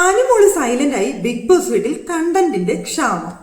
Anumol സൈലന്റായി big boss വീട്ടിൽ കണ്ടന്റിന്റെ ക്ഷാമം.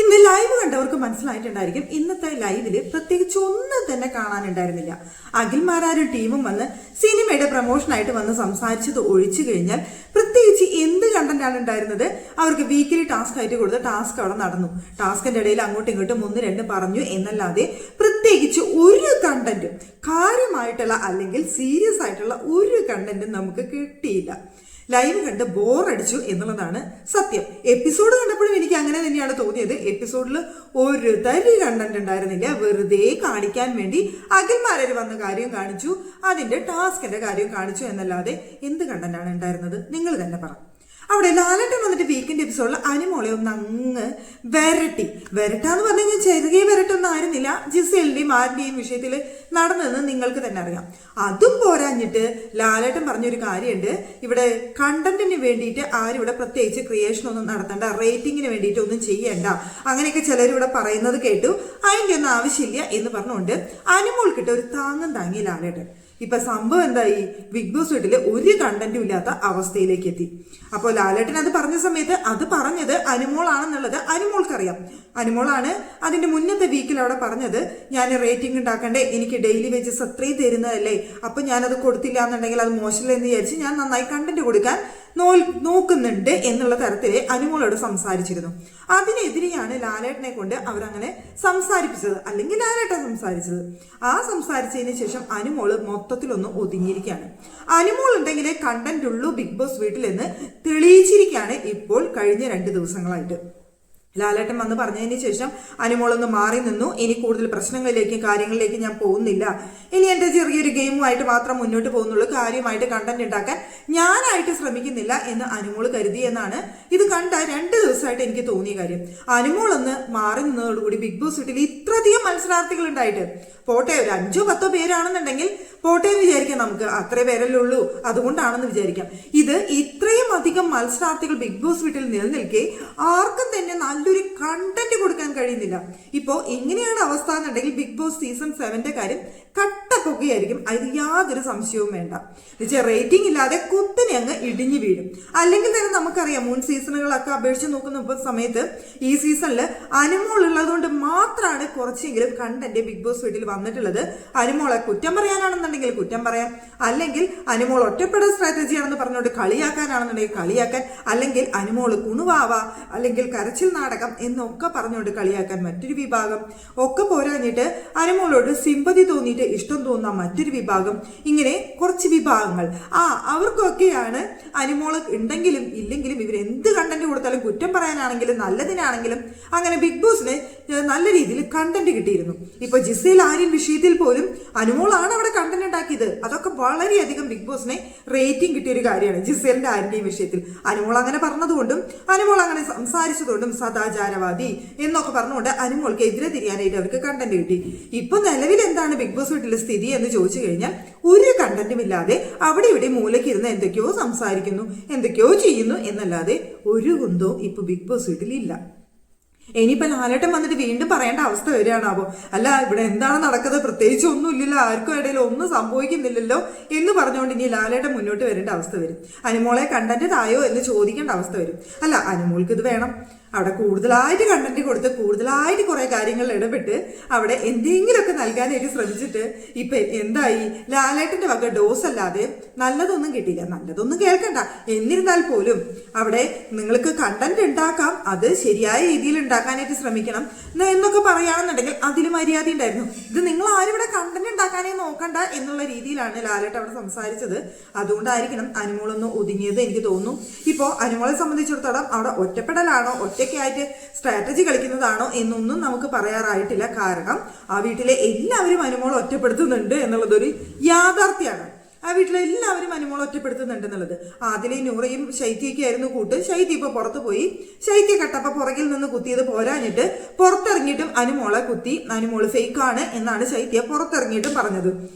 ഇന്ന് ലൈവ് കണ്ടവർക്ക് മനസ്സിലായിട്ടുണ്ടായിരിക്കും, ഇന്നത്തെ ലൈവില് പ്രത്യേകിച്ച് ഒന്നും തന്നെ കാണാനുണ്ടായിരുന്നില്ല. അഖിൽമാരാരും ടീമും വന്ന് സിനിമയുടെ പ്രൊമോഷനായിട്ട് വന്ന് സംസാരിച്ചത് ഒഴിച്ചു കഴിഞ്ഞാൽ പ്രത്യേകിച്ച് എന്ത് കണ്ടന്റാണ് ഉണ്ടായിരുന്നത്? അവർക്ക് വീക്കിലി ടാസ്ക് ആയിട്ട് കൊടുത്ത ടാസ്ക് അവിടെ നടന്നു. ടാസ്കിന്റെ ഇടയിൽ അങ്ങോട്ടും ഇങ്ങോട്ടും ഒന്ന് രണ്ട് പറഞ്ഞു എന്നല്ലാതെ പ്രത്യേകിച്ച് ഒരു കണ്ടന്റും കാര്യമായിട്ടുള്ള അല്ലെങ്കിൽ സീരിയസ് ആയിട്ടുള്ള ഒരു കണ്ടന്റും നമുക്ക് കിട്ടിയില്ല. ലൈവ് കണ്ട് ബോറടിച്ചു എന്നുള്ളതാണ് സത്യം. എപ്പിസോഡ് കണ്ടപ്പോഴും എനിക്ക് അങ്ങനെ തന്നെയാണ് തോന്നിയത്. എപ്പിസോഡിൽ ഒരു തരി കണ്ടന്റ് ഉണ്ടായിരുന്നില്ല. വെറുതെ കാണിക്കാൻ വേണ്ടി അഖിൽമാരർ വന്ന കാര്യം കാണിച്ചു, അതിന്റെ ടാസ്കിന്റെ കാര്യം കാണിച്ചു എന്നല്ലാതെ എന്ത് കണ്ടന്റാണ് ഉണ്ടായിരുന്നത്? നിങ്ങൾ തന്നെ പറ. അവിടെ ലാലേട്ടൻ വന്നിട്ട് വീക്കെൻഡ് എപ്പിസോഡിൽ അനുമോളെ ഒന്ന് അങ്ങ് വരട്ടാന്ന് പറഞ്ഞു കഴിഞ്ഞാൽ ചെറിയ വരട്ടൊന്നും ആയിരുന്നില്ല. ജിസേലിന്റെയും ആരുടെയും വിഷയത്തിൽ നടന്നതെന്ന് നിങ്ങൾക്ക് തന്നെ അറിയാം. അതും പോരാഞ്ഞിട്ട് ലാലേട്ടൻ പറഞ്ഞൊരു കാര്യമുണ്ട്, ഇവിടെ കണ്ടന്റിന് വേണ്ടിയിട്ട് ആരും ഇവിടെ പ്രത്യേകിച്ച് ക്രിയേഷൻ ഒന്നും നടത്തണ്ട, റേറ്റിങ്ങിന് വേണ്ടിയിട്ട് ഒന്നും ചെയ്യണ്ട, അങ്ങനെയൊക്കെ ചിലരിവിടെ പറയുന്നത് കേട്ടു. അതിൻ്റെ ഒന്നും ആവശ്യമില്ല എന്ന് പറഞ്ഞുകൊണ്ട് അനുമോൾക്കിട്ട് ഒരു താങ്ങും താങ്ങി ലാലേട്ടൻ. ഇപ്പൊ സംഭവം എന്തായി? ബിഗ് ബോസ് വീട്ടില് ഒരു കണ്ടന്റും ഇല്ലാത്ത അവസ്ഥയിലേക്ക് എത്തി. അപ്പോൾ ലാലേട്ടൻ അത് പറഞ്ഞ സമയത്ത് അത് പറഞ്ഞത് അനുമോളാണെന്നുള്ളത് അനുമോൾക്കറിയാം. അനുമോളാണ് അതിന്റെ മുന്നത്തെ വീക്കിൽ അവിടെ പറഞ്ഞത്, ഞാൻ റേറ്റിംഗ് ഉണ്ടാക്കണ്ടേ, എനിക്ക് ഡെയിലി വേജസ് അത്രയും തരുന്നതല്ലേ, അപ്പൊ ഞാനത് കൊടുത്തില്ല എന്നുണ്ടെങ്കിൽ അത് മോശമില്ലെന്ന് വിചാരിച്ച് ഞാൻ നന്നായി കണ്ടന്റ് കൊടുക്കാൻ നോക്കുന്നുണ്ട് എന്നുള്ള തരത്തില് അനുമോളോട് സംസാരിച്ചിരുന്നു. അതിനെതിരെയാണ് ലാലേട്ടനെ കൊണ്ട് അവരങ്ങനെ സംസാരിപ്പിച്ചത്, അല്ലെങ്കിൽ ലാലേട്ടൻ സംസാരിച്ചത്. ആ സംസാരിച്ചതിന് ശേഷം അനുമോള് മൊത്തത്തിലൊന്ന് ഒതുങ്ങിയിരിക്കുകയാണ്. അനുമോൾ ഉണ്ടെങ്കിലേ കണ്ടന്റ് ഉള്ളൂ ബിഗ് ബോസ് വീട്ടിൽ എന്ന് തെളിയിച്ചിരിക്കുകയാണ് ഇപ്പോൾ കഴിഞ്ഞ 2 ദിവസങ്ങളായിട്ട്. ലാലേട്ടൻ വന്ന് പറഞ്ഞതിന് ശേഷം അനുമോളൊന്ന് മാറി നിന്നു. ഇനി കൂടുതൽ പ്രശ്നങ്ങളിലേക്കും കാര്യങ്ങളിലേക്കും ഞാൻ പോകുന്നില്ല, ഇനി എൻ്റെ ചെറിയൊരു ഗെയിമുമായിട്ട് മാത്രം മുന്നോട്ട് പോകുന്നുള്ളൂ, കാര്യമായിട്ട് കണ്ടന്റ് ഉണ്ടാക്കാൻ ഞാനായിട്ട് ശ്രമിക്കുന്നില്ല എന്ന് അനുമോൾ കരുതി എന്നാണ് ഇത് കണ്ട 2 ദിവസമായിട്ട് എനിക്ക് തോന്നിയ കാര്യം. അനുമോളൊന്ന് മാറി നിന്നതോടുകൂടി ബിഗ് ബോസ് വീട്ടിൽ ഇത്രയധികം മത്സരാർത്ഥികൾ ഉണ്ടായിട്ട്, പോട്ടെ ഒരു 5-10 പേരാണെന്നുണ്ടെങ്കിൽ പോട്ടെ എന്ന് വിചാരിക്കാം, നമുക്ക് അത്രേ പേരല്ലേ ഉള്ളൂ, അതുകൊണ്ടാണെന്ന് വിചാരിക്കാം. ഇത് ഇത്രയും അധികം മത്സരാർത്ഥികൾ ബിഗ് ബോസ് വീട്ടിൽ നിലനിൽക്കെ ആർക്കും തന്നെ നല്ലൊരു കണ്ടന്റ് കൊടുക്കാൻ കഴിയുന്നില്ല. ഇപ്പോ എങ്ങനെയാണ് അവസ്ഥ എന്നുണ്ടെങ്കിൽ ബിഗ് ബോസ് സീസൺ 7ന്റെ കാര്യം കട്ടപ്പൊക്കെയായിരിക്കും, അതിൽ യാതൊരു സംശയവും വേണ്ട. റേറ്റിംഗ് ഇല്ലാതെ കുത്തിനെ അങ്ങ് ഇടിഞ്ഞു വീഴും. അല്ലെങ്കിൽ തന്നെ നമുക്കറിയാം, മുൻ സീസണുകളൊക്കെ അപേക്ഷിച്ച് നോക്കുന്ന സമയത്ത് ഈ സീസണിൽ അനുമോൾ ഉള്ളതുകൊണ്ട് മാത്രമാണ് കുറച്ചെങ്കിലും കണ്ടന്റ് ബിഗ് ബോസ് വീട്ടിൽ വന്നിട്ടുള്ളത്. അനുമോളെ കുറ്റം പറയാനാണെന്നുണ്ടെങ്കിൽ കുറ്റം പറയാം, അല്ലെങ്കിൽ അനുമോൾ ഒറ്റപ്പെടൽ സ്ട്രാറ്റജി ആണെന്ന് പറഞ്ഞുകൊണ്ട് കളിയാക്കാനാണെന്നുണ്ടെങ്കിൽ കളിയാക്കാൻ, അല്ലെങ്കിൽ അനുമോൾ കുണുവാവ അല്ലെങ്കിൽ കരച്ചിൽ നാടകം എന്നൊക്കെ പറഞ്ഞുകൊണ്ട് കളിയാക്കാൻ മറ്റൊരു വിഭാഗം, ഒക്കെ പോരാഞ്ഞിട്ട് അനുമോളോട് സിമ്പതി തോന്നിയിട്ട് ഇഷ്ടം തോന്നുന്ന മറ്റൊരു വിഭാഗം, ഇങ്ങനെ കുറച്ച് വിഭാഗങ്ങൾ. അവർക്കൊക്കെയാണ് അനുമോൾ ഉണ്ടെങ്കിലും ഇല്ലെങ്കിലും ഇവരെന്ത് കണ്ടന്റ് കൊടുത്താലും കുറ്റം പറയാനാണെങ്കിലും നല്ലതിനാണെങ്കിലും അങ്ങനെ ബിഗ് ബോസിന് നല്ല രീതിയിൽ കണ്ടന്റ് കിട്ടിയിരുന്നു. ഇപ്പൊ ജിസേൽ ആര്യൻ വിഷയത്തിൽ പോലും അനുമോളാണ് അവിടെ കണ്ടന്റ് ഉണ്ടാക്കിയത്. അതൊക്കെ വളരെയധികം ബിഗ് ബോസിനെ റേറ്റിംഗ് കിട്ടിയ ഒരു കാര്യമാണ്. ജിസേലിന്റെ ആര്യന്റെയും വിഷയത്തിൽ അനുമോൾ അങ്ങനെ പറഞ്ഞതുകൊണ്ടും അനുമോൾ അങ്ങനെ സംസാരിച്ചതുകൊണ്ടും സദാചാരവാദി എന്നൊക്കെ പറഞ്ഞുകൊണ്ട് അനുമോൾക്ക് എതിരെ തിരിയാനായിട്ട് അവർക്ക് കണ്ടന്റ് കിട്ടി. ഇപ്പൊ നിലവിൽ എന്താണ് ബിഗ് ബോസ് വീട്ടിലെ സ്ഥിതി എന്ന് ചോദിച്ചു കഴിഞ്ഞാൽ ഒരു കണ്ടന്റും ഇല്ലാതെ അവിടെ ഇവിടെ മൂലക്കിരുന്ന് എന്തൊക്കെയോ സംസാരിക്കുന്നു, എന്തൊക്കെയോ ചെയ്യുന്നു എന്നല്ലാതെ ഒരു കുന്തവും ഇപ്പൊ ബിഗ് ബോസ് വീട്ടിൽ ഇല്ല. ഇനിയിപ്പോ ലാലേട്ടൻ വന്നിട്ട് വീണ്ടും പറയേണ്ട അവസ്ഥ വരികയാണാവോ, അല്ല ഇവിടെ എന്താണ് നടക്കുന്നത്, പ്രത്യേകിച്ച് ഒന്നും ഇല്ലല്ലോ, ആർക്കും ഇടയിൽ ഒന്നും സംഭവിക്കുന്നില്ലല്ലോ എന്ന് പറഞ്ഞുകൊണ്ട് ഇനി ലാലേട്ടൻ മുന്നോട്ട് വരേണ്ട അവസ്ഥ വരും. അനുമോളെ കണ്ടന്റ് തായോ എന്ന് ചോദിക്കേണ്ട അവസ്ഥ വരും. അല്ല, അനുമോൾക്ക് ഇത് വേണം, അവിടെ കൂടുതലായിട്ട് കണ്ടന്റ് കൊടുത്ത് കൂടുതലായിട്ട് കുറെ കാര്യങ്ങളിൽ ഇടപെട്ട് അവിടെ എന്തെങ്കിലുമൊക്കെ നൽകാനായിട്ട് ശ്രമിച്ചിട്ട് ഇപ്പൊ എന്തായി? ലാലേട്ടന്റെ വക ഡോസ് അല്ലാതെ നല്ലതൊന്നും കിട്ടിയില്ല. നല്ലതൊന്നും കേൾക്കണ്ട, എന്നിരുന്നാൽ പോലും അവിടെ നിങ്ങൾക്ക് കണ്ടന്റ് ഉണ്ടാക്കാം, അത് ശരിയായ രീതിയിൽ ഉണ്ടാക്കാനായിട്ട് ശ്രമിക്കണം എന്നൊക്കെ പറയുകയാണെന്നുണ്ടെങ്കിൽ അതിൽ മര്യാദ ഉണ്ടായിരുന്നു. ഇത് നിങ്ങൾ ആരും ഇവിടെ കണ്ടന്റ് ഉണ്ടാക്കാനേ നോക്കണ്ട എന്നുള്ള രീതിയിലാണ് ലാലേട്ടൻ അവിടെ സംസാരിച്ചത്. അതുകൊണ്ടായിരിക്കണം അനുമോളൊന്ന് ഒതുങ്ങിയത് എനിക്ക് തോന്നുന്നു. ഇപ്പോ അനുമോളെ സംബന്ധിച്ചിടത്തോളം അവിടെ ഒറ്റപ്പെടലാണോ ഒറ്റയ്ക്കായിട്ട് സ്ട്രാറ്റജി കളിക്കുന്നതാണോ എന്നൊന്നും നമുക്ക് പറയാറായിട്ടില്ല. കാരണം ആ വീട്ടിലെ എല്ലാവരും അനുമോൾ ഒറ്റപ്പെടുത്തുന്നുണ്ട് എന്നുള്ളതൊരു യാഥാർത്ഥ്യമാണ്. ആ വീട്ടിലെ എല്ലാവരും അനുമോൾ ഒറ്റപ്പെടുത്തുന്നുണ്ട് എന്നുള്ളത്. ആദിലയും നൂറയും ശൈത്യയൊക്കെ ആയിരുന്നു കൂട്ട്. ശൈത്യ ഇപ്പൊ പുറത്തു പോയി. ശൈത്യ കട്ടപ്പ പുറകിൽ നിന്ന് കുത്തിയത് പോരാഞ്ഞിട്ട് പുറത്തിറങ്ങിയിട്ടും അനുമോളെ കുത്തി, അനുമോള് ഫേക്കാണ് എന്നാണ് ശൈത്യ പുറത്തിറങ്ങിയിട്ടും പറഞ്ഞത്.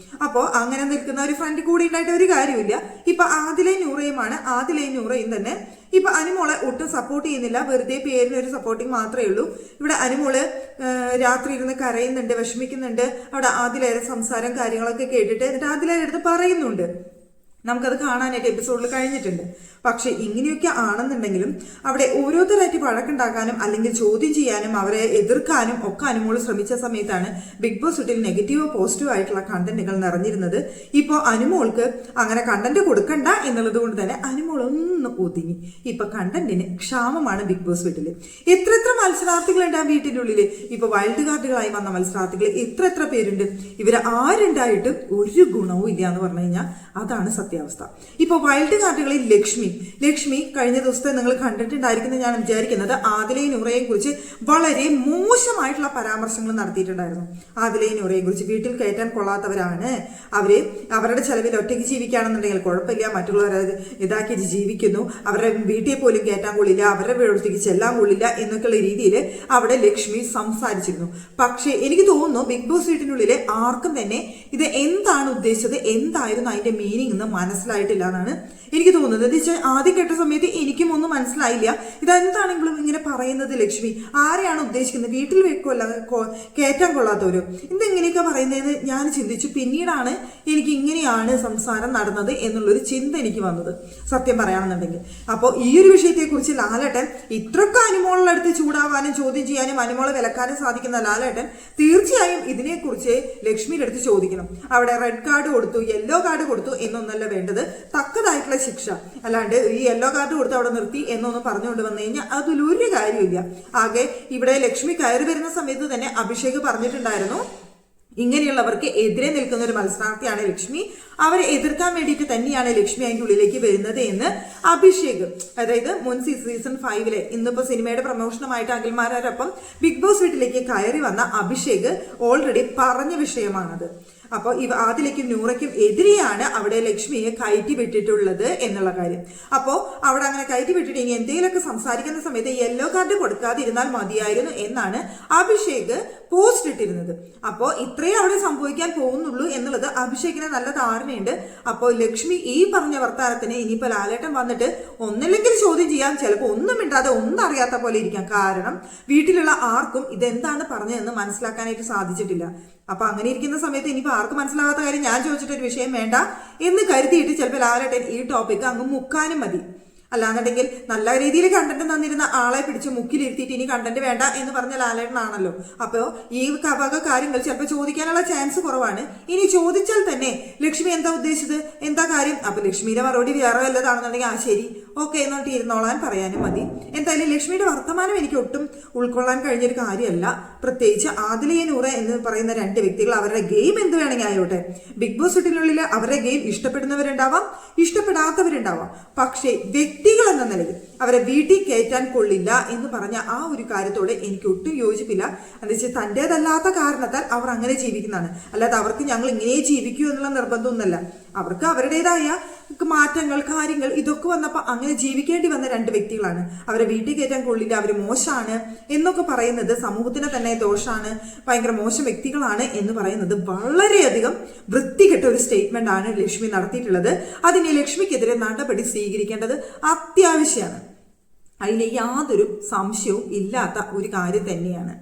അപ്പോ അങ്ങനെ നിൽക്കുന്ന ഒരു ഫ്രണ്ട് കൂടി ഉണ്ടായിട്ട് ഒരു കാര്യമില്ല. ഇപ്പൊ ആദിലയും നൂറയുമാണ്. ആദിലയും നൂറയും തന്നെ ഇപ്പൊ അനുമോളെ ഒട്ടും സപ്പോർട്ട് ചെയ്യുന്നില്ല, വെറുതെ പേരിനൊരു സപ്പോർട്ടിങ് മാത്രമേ ഉള്ളൂ. ഇവിടെ അനുമോള് രാത്രി ഇരുന്ന് കരയുന്നുണ്ട്, വിഷമിക്കുന്നുണ്ട്. അവിടെ ആദിലേറെ സംസാരം കാര്യങ്ങളൊക്കെ കേട്ടിട്ട് എന്നിട്ട് ആദിലേറെ അടുത്ത് പറയുന്നുണ്ട്, നമുക്കത് കാണാനായിട്ട് എപ്പിസോഡിൽ കഴിഞ്ഞിട്ടുണ്ട്. പക്ഷെ ഇങ്ങനെയൊക്കെ ആണെന്നുണ്ടെങ്കിലും അവിടെ ഓരോരുത്തരായിട്ട് വഴക്കുണ്ടാക്കാനും അല്ലെങ്കിൽ ചോദ്യം ചെയ്യാനും അവരെ എതിർക്കാനും ഒക്കെ അനുമോള് ശ്രമിച്ച സമയത്താണ് ബിഗ് ബോസ് വീട്ടിൽ നെഗറ്റീവോ പോസിറ്റീവോ ആയിട്ടുള്ള കണ്ടന്റുകൾ നിറഞ്ഞിരുന്നത്. ഇപ്പോൾ അനുമോൾക്ക് അങ്ങനെ കണ്ടന്റ് കൊടുക്കണ്ട എന്നുള്ളത് കൊണ്ട് തന്നെ അനുമോൾ ഒന്ന് ഒതുങ്ങി. ഇപ്പൊ കണ്ടന്റിന് ക്ഷാമമാണ് ബിഗ് ബോസ് വീട്ടിൽ. എത്ര മത്സരാർത്ഥികളുണ്ട് ആ വീട്ടിൻ്റെ ഉള്ളിൽ. ഇപ്പൊ വൈൽഡ് കാർഡുകളായി വന്ന മത്സരാർത്ഥികൾ എത്ര പേരുണ്ട്. ഇവര് ആരുണ്ടായിട്ടും ഒരു ഗുണവും ഇല്ല എന്ന് പറഞ്ഞു കഴിഞ്ഞാൽ അതാണ് സത്യാവസ്ഥ. ഇപ്പൊ വൈൽഡ് കാർഡുകളിൽ ലക്ഷ്മി കഴിഞ്ഞ ദിവസത്തെ നിങ്ങൾ കണ്ടിട്ടുണ്ടായിരിക്കുന്നത് ഞാൻ വിചാരിക്കുന്നത് ആദിലയും നൂറയെയും കുറിച്ച് വളരെ മോശമായിട്ടുള്ള പരാമർശങ്ങൾ നടത്തിയിട്ടുണ്ടായിരുന്നു. ആദിലയും നൂറയെയും കുറിച്ച് വീട്ടിൽ കയറ്റാൻ കൊള്ളാത്തവരാണ് അവര്, അവരുടെ ചെലവിൽ ഒറ്റയ്ക്ക് ജീവിക്കുകയാണെന്നുണ്ടെങ്കിൽ കുഴപ്പമില്ല, മറ്റുള്ളവരെ ഇതാക്കി ജീവിക്കുന്നു, അവരുടെ വീട്ടിൽ പോലും കയറ്റാൻ കൊള്ളില്ല, അവരുടെ വീട്ടിലേക്ക് ചെല്ലാൻ കൊള്ളില്ല എന്നൊക്കെയുള്ള രീതിയിൽ അവിടെ ലക്ഷ്മി സംസാരിച്ചിരുന്നു. പക്ഷേ എനിക്ക് തോന്നുന്നു ബിഗ് ബോസ് വീട്ടിനുള്ളിലെ ആർക്കും തന്നെ ഇത് എന്താണ് ഉദ്ദേശിച്ചത്, എന്തായിരുന്നു അതിന്റെ മീനിങ് എന്ന് മനസ്സിലായിട്ടില്ല എന്നാണ് എനിക്ക് തോന്നുന്നത്. എന്ന് വെച്ചാൽ ആദ്യം കേട്ട സമയത്ത് എനിക്കും ഒന്നും മനസ്സിലായില്ല. ഇതെന്താണെങ്കിലും ഇങ്ങനെ പറയുന്നത് ലക്ഷ്മി ആരെയാണ് ഉദ്ദേശിക്കുന്നത്, വീട്ടിൽ വെക്കുമല്ല കയറ്റാൻ കൊള്ളാത്തവരോ, ഇതെങ്ങനെയൊക്കെ പറയുന്നതെന്ന് ഞാൻ ചിന്തിച്ചു. പിന്നീടാണ് എനിക്ക് ഇങ്ങനെയാണ് സംസാരം നടന്നത് എന്നുള്ളൊരു ചിന്ത എനിക്ക് വന്നത്, സത്യം പറയുകയാണെന്നുണ്ടെങ്കിൽ. അപ്പോൾ ഈ ഒരു വിഷയത്തെക്കുറിച്ച് ലാലേട്ടൻ ഇത്രയൊക്കെ അനുമോളുടെ അടുത്ത് ചൂടാവാനും ചോദ്യം ചെയ്യാനും അനുമോളെ വിലക്കാനും സാധിക്കുന്ന ലാലേട്ടൻ തീർച്ചയായും ഇതിനെക്കുറിച്ച് ലക്ഷ്മിയുടെ അടുത്ത് ചോദിക്കണം. അവിടെ റെഡ് കാർഡ് കൊടുത്തു, യെല്ലോ കാർഡ് കൊടുത്തു എന്നൊന്നല്ല വേണ്ടത്, തക്കതായിട്ടുള്ള ശിക്ഷ. അല്ലാണ്ട് ഈ യെല്ലോ കാർഡ് കൊടുത്ത് അവിടെ നിർത്തി എന്നൊന്നും പറഞ്ഞുകൊണ്ട് വന്നു കഴിഞ്ഞാൽ അതിലൊരു കാര്യമില്ല. ആകെ ഇവിടെ ലക്ഷ്മി കയറി വരുന്ന സമയത്ത് തന്നെ അഭിഷേക് പറഞ്ഞിട്ടുണ്ടായിരുന്നു, ഇങ്ങനെയുള്ളവർക്ക് എതിരെ നിൽക്കുന്ന ഒരു മത്സരാർത്ഥിയാണ് ലക്ഷ്മി, അവരെ എതിർക്കാൻ വേണ്ടിയിട്ട് തന്നെയാണ് ലക്ഷ്മി അതിൻ്റെ ഉള്ളിലേക്ക് വരുന്നത് എന്ന് അഭിഷേക്, അതായത് മുൻ സീസൺ 5 ഇന്നിപ്പോ സിനിമയുടെ പ്രമോഷനുമായിട്ട് അഖിൽമാരോടൊപ്പം ബിഗ് ബോസ് വീട്ടിലേക്ക് കയറി വന്ന അഭിഷേക് ഓൾറെഡി പറഞ്ഞ വിഷയമാണത്. അപ്പോൾ ആദിലേക്കും നൂറയ്ക്കും എതിരെയാണ് അവിടെ ലക്ഷ്മിയെ കയറ്റി വിട്ടിട്ടുള്ളത് എന്നുള്ള കാര്യം. അപ്പോൾ അവിടെ അങ്ങനെ കയറ്റി വിട്ടിട്ട് ഇനി എന്തെങ്കിലുമൊക്കെ സംസാരിക്കുന്ന സമയത്ത് യെല്ലോ കാർഡ് കൊടുക്കാതിരുന്നാൽ മതിയായിരുന്നു എന്നാണ് അഭിഷേക് പോസ്റ്റ് ഇട്ടിരുന്നത്. അപ്പോൾ ഇത്രയും അവിടെ സംഭവിക്കാൻ പോകുന്നുള്ളൂ എന്നുള്ളത് അഭിഷേകിന് നല്ല ധാരണയുണ്ട്. അപ്പോൾ ലക്ഷ്മി ഈ പറഞ്ഞ വർത്താനത്തിന് ഇനിയിപ്പോൾ ലാലേട്ടൻ വന്നിട്ട് ഒന്നില്ലെങ്കിൽ ചോദ്യം ചെയ്യാൻ, ചിലപ്പോൾ ഒന്നും മിണ്ടാതെ ഒന്നും അറിയാത്ത പോലെ ഇരിക്കാം. കാരണം വീട്ടിലുള്ള ആർക്കും ഇതെന്താണ് പറഞ്ഞതെന്ന് മനസ്സിലാക്കാനായിട്ട് സാധിച്ചിട്ടില്ല. അപ്പൊ അങ്ങനെ ഇരിക്കുന്ന സമയത്ത് ഇനിയിപ്പോൾ ആർക്കും മനസ്സിലാകാത്ത കാര്യം ഞാൻ ചോദിച്ചിട്ടൊരു വിഷയം വേണ്ട എന്ന് കരുതിയിട്ട് ചിലപ്പോൾ ലാലേട്ടൻ ഈ ടോപ്പിക്ക് അങ്ങ് മുക്കാനും മതി. അല്ലാന്നുണ്ടെങ്കിൽ നല്ല രീതിയിൽ കണ്ടന്റ് തന്നിരുന്ന ആളെ പിടിച്ച് മുക്കിലിരുത്തിയിട്ട് ഇനി കണ്ടന്റ് വേണ്ട എന്ന് പറഞ്ഞ ലാലേട്ടനാണല്ലോ. അപ്പോൾ ഈ വക കാര്യങ്ങൾ ചിലപ്പോൾ ചോദിക്കാനുള്ള ചാൻസ് കുറവാണ്. ഇനി ചോദിച്ചാൽ തന്നെ ലക്ഷ്മി എന്താ ഉദ്ദേശിച്ചത്, എന്താ കാര്യം, അപ്പൊ ലക്ഷ്മിയുടെ മറുപടി വേറെ വല്ലതാണെന്നുണ്ടെങ്കിൽ ആ ശരി ഓക്കെ എന്നോട്ട് ഇരുന്നോളാൻ പറയാനും മതി. എന്തായാലും ലക്ഷ്മിയുടെ വർത്തമാനം എനിക്ക് ഒട്ടും ഉൾക്കൊള്ളാൻ കഴിഞ്ഞൊരു കാര്യമല്ല. പ്രത്യേകിച്ച് ആദിലയും നൂറ എന്ന് പറയുന്ന രണ്ട് വ്യക്തികൾ, അവരുടെ ഗെയിം എന്ത് വേണമെങ്കിൽ ആയോട്ടെ, ബിഗ് ബോസ് വീട്ടിനുള്ളിൽ അവരുടെ ഗെയിം ഇഷ്ടപ്പെടുന്നവരുണ്ടാവാം, ഇഷ്ടപ്പെടാത്തവരുണ്ടാവാം. പക്ഷേ വ്യക്തികൾ എന്ന നിലയിൽ അവരെ വീട്ടിൽ കയറ്റാൻ കൊള്ളില്ല എന്ന് പറഞ്ഞ ആ ഒരു കാര്യത്തോട് എനിക്ക് ഒട്ടും യോജിപ്പില്ല. എന്ന് വെച്ചാൽ തൻ്റേതല്ലാത്ത കാരണത്താൽ അവർ അങ്ങനെ ജീവിക്കുന്നതാണ്, അല്ലാതെ അവർക്ക് ഞങ്ങൾ ഇങ്ങനെ ജീവിക്കൂ എന്നുള്ള നിർബന്ധമൊന്നുമല്ല. അവർക്ക് അവരുടേതായ മാറ്റങ്ങൾ, കാര്യങ്ങൾ ഇതൊക്കെ വന്നപ്പോൾ അങ്ങനെ ജീവിക്കേണ്ടി വന്ന രണ്ട് വ്യക്തികളാണ്. അവരെ വീട്ടിൽ കയറ്റാൻ കൊള്ളില്ല, അവർ മോശമാണ് എന്നൊക്കെ പറയുന്നത് സമൂഹത്തിന് തന്നെ ദോഷമാണ്, ഭയങ്കര മോശം വ്യക്തികളാണ് എന്ന് പറയുന്നത് വളരെയധികം വൃത്തികെട്ട ഒരു സ്റ്റേറ്റ്മെന്റ് ആണ് ലക്ഷ്മി നടത്തിയിട്ടുള്ളത്. അതിന് ലക്ഷ്മിക്കെതിരെ നടപടി സ്വീകരിക്കേണ്ടത് അത്യാവശ്യമാണ്. അതിൽ യാതൊരു സംശയവും ഇല്ലാത്ത ഒരു കാര്യം തന്നെയാണ്.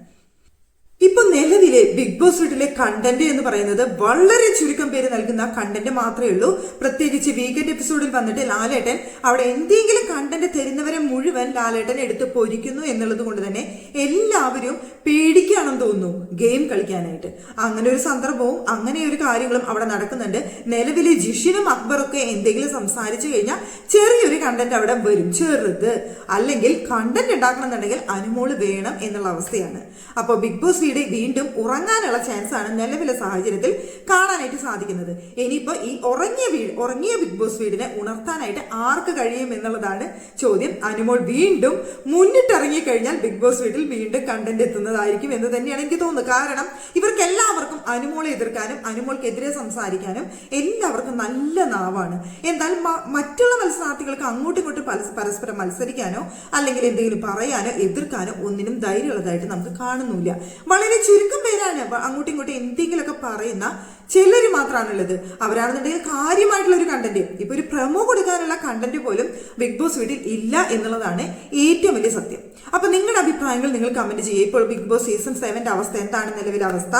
ഇപ്പൊ നിലവിലെ ബിഗ് ബോസ് വീട്ടിലെ കണ്ടന്റ് എന്ന് പറയുന്നത് വളരെ ചുരുക്കം പേര് നൽകുന്ന കണ്ടന്റ് മാത്രമേ ഉള്ളൂ. പ്രത്യേകിച്ച് വീക്കെൻഡ് എപ്പിസോഡിൽ വന്നിട്ട് ലാലേട്ടൻ അവിടെ എന്തെങ്കിലും കണ്ടന്റ് തരുന്നവരെ മുഴുവൻ ലാലേട്ടൻ എടുത്ത് പൊരിക്കുന്നു എന്നുള്ളത് കൊണ്ട് തന്നെ എല്ലാവരും പേടിക്കുകയാണെന്ന് തോന്നുന്നു ഗെയിം കളിക്കാനായിട്ട്. അങ്ങനെ ഒരു സന്ദർഭവും അങ്ങനെ ഒരു കാര്യങ്ങളും അവിടെ നടക്കുന്നുണ്ട്. നിലവിലെ ജിഷിനും അക്ബറൊക്കെ എന്തെങ്കിലും സംസാരിച്ചു കഴിഞ്ഞാൽ ചെറിയൊരു കണ്ടന്റ് അവിടെ വരും, ചെറുത്. അല്ലെങ്കിൽ കണ്ടന്റ് ഉണ്ടാക്കണം എന്നുണ്ടെങ്കിൽ അനുമോള് വേണം എന്നുള്ള അവസ്ഥയാണ്. അപ്പോൾ ബിഗ് ബോസ് വീണ്ടും ഉറങ്ങാനുള്ള ചാൻസ് ആണ് നിലവിലെ സാഹചര്യത്തിൽ കാണാനായിട്ട് സാധിക്കുന്നത്. ഇനിയിപ്പോൾ ഈ ഉറങ്ങിയ ബിഗ് ബോസ് വീടിനെ ഉണർത്താനായിട്ട് ആർക്ക് കഴിയും എന്നുള്ളതാണ് ചോദ്യം. അനുമോൾ വീണ്ടും മുന്നിട്ടിറങ്ങി കഴിഞ്ഞാൽ ബിഗ് ബോസ് വീട്ടിൽ വീണ്ടും കണ്ടന്റ് എത്തുന്നതായിരിക്കും എന്ന് തന്നെയാണ് എനിക്ക് തോന്നുന്നത്. കാരണം ഇവർക്ക് എല്ലാവർക്കും അനുമോളെ എതിർക്കാനും അനുമോൾക്കെതിരെ സംസാരിക്കാനും എല്ലാവർക്കും നല്ല നാവാണ്. എന്നാൽ മറ്റുള്ള മത്സരാർത്ഥികൾക്ക് അങ്ങോട്ടും ഇങ്ങോട്ടും പരസ്പരം മത്സരിക്കാനോ അല്ലെങ്കിൽ എന്തെങ്കിലും പറയാനോ എതിർക്കാനോ ഒന്നിനും ധൈര്യമുള്ളതായിട്ട് നമുക്ക് കാണുന്നില്ല. വളരെ ചുരുക്കം പേരാണ് അങ്ങോട്ടും ഇങ്ങോട്ടും എന്തെങ്കിലുമൊക്കെ പറയുന്ന ചിലർ മാത്രമാണുള്ളത്. അവരാണെന്നുണ്ടെങ്കിൽ കാര്യമായിട്ടുള്ള ഒരു കണ്ടന്റ്, ഇപ്പൊ ഒരു പ്രൊമോ കൊടുക്കാനുള്ള കണ്ടന്റ് പോലും ബിഗ് ബോസ് വീട്ടിൽ ഇല്ല എന്നുള്ളതാണ് ഏറ്റവും വലിയ സത്യം. അപ്പൊ നിങ്ങളുടെ അഭിപ്രായങ്ങൾ നിങ്ങൾ കമന്റ് ചെയ്യുക. ഇപ്പോൾ ബിഗ് ബോസ് സീസൺ 7 അവസ്ഥ എന്താണ്, നിലവിലെ അവസ്ഥ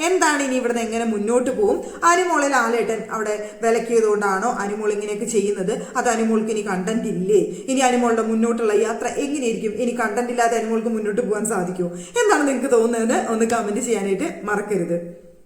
എന്താണ്, ഇനി ഇവിടുന്ന് എങ്ങനെ മുന്നോട്ട് പോകും? അനുമോളെ ലാലേട്ടൻ അവിടെ വിലക്കിയതുകൊണ്ടാണോ അനുമോൾ ഇങ്ങനെയൊക്കെ ചെയ്യുന്നത്? അത് അനുമോൾക്ക് ഇനി കണ്ടന്റ് ഇല്ലേ? ഇനി അനുമോളുടെ മുന്നോട്ടുള്ള യാത്ര എങ്ങനെയായിരിക്കും? ഇനി കണ്ടന്റ് ഇല്ലാതെ അനുമോൾക്ക് മുന്നോട്ട് പോകാൻ സാധിക്കുമോ? എന്താണ് നിങ്ങൾക്ക് തോന്നുന്നത്? ഒന്ന് കമന്റ് ചെയ്യാനായിട്ട് മറക്കരുത്.